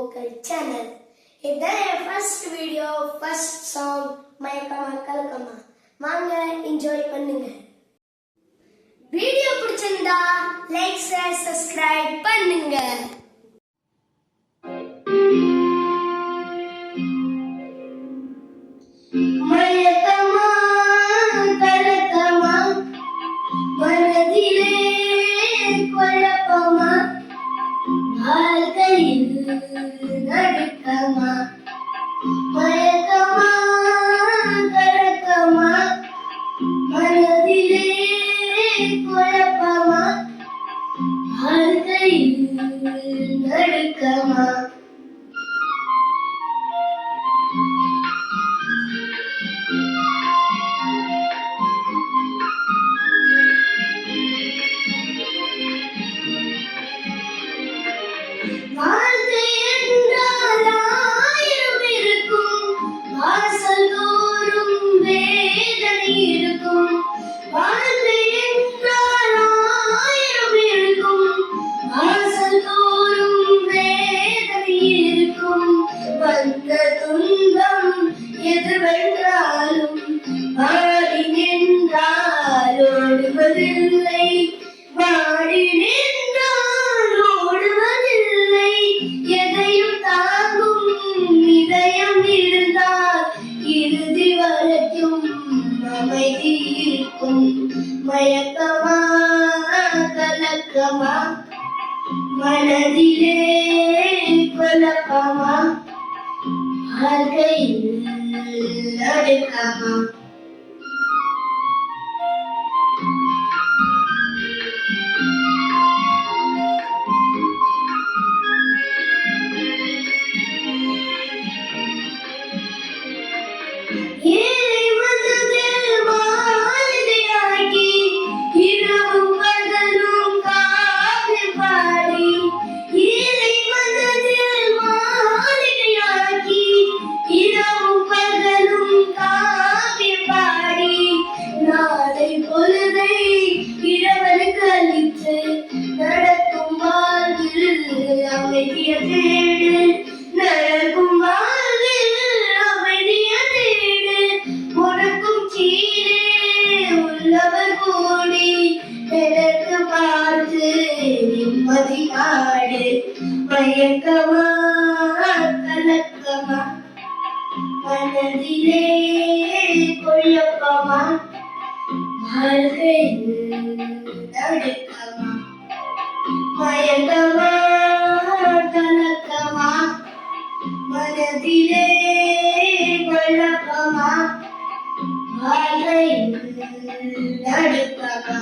vocal channel. இதுதான் என் first video, first song மயக்கமா கலக்கமா. வாங்க என்ஜாய் பண்ணுங்க. வீடியோ பிடிச்சிருந்தா லைக் ஷேர் சப்ஸ்கிரைப் பண்ணுங்க. மயக்கமா கலக்கமா மனதிலே குழப்பமா வாழ்க்கையில் நடுக்கமா மயக்கமா கலக்கமா மனதிலே குழப்பமா வாழ்க்கையில் நடுக்கமா எதுவென்றாலும் வாடி நின்றால் ஓடுவதில்லை, வாடி நின்றால் ஓடுவதில்லை. எதையும் தாங்கும் இதயம் இருந்தால் இறுதி வரைக்கும் அமைதி இருக்கும். மயக்கமா கலக்கமா மனதிலே குழப்பமா வாழ்க்கையில் நடுக்கமா நடக்கும் வாழ்வில் அமைதிய தேடு, நடக்கும் வாழ்வில் அமைதிய தேடு. உனக்கும் கீழே உள்ளவர் கூடி எனக்கு பார்த்து நிம்மதி நாடு. மயக்கமா கலக்கமா மனதிலே குழப்பமா வாழ்க்கையில் நடுக்கமா மயக்கமா கலக்கமா மனதிலே குழப்பமா வாழ்க்கையில் நடுக்கமா.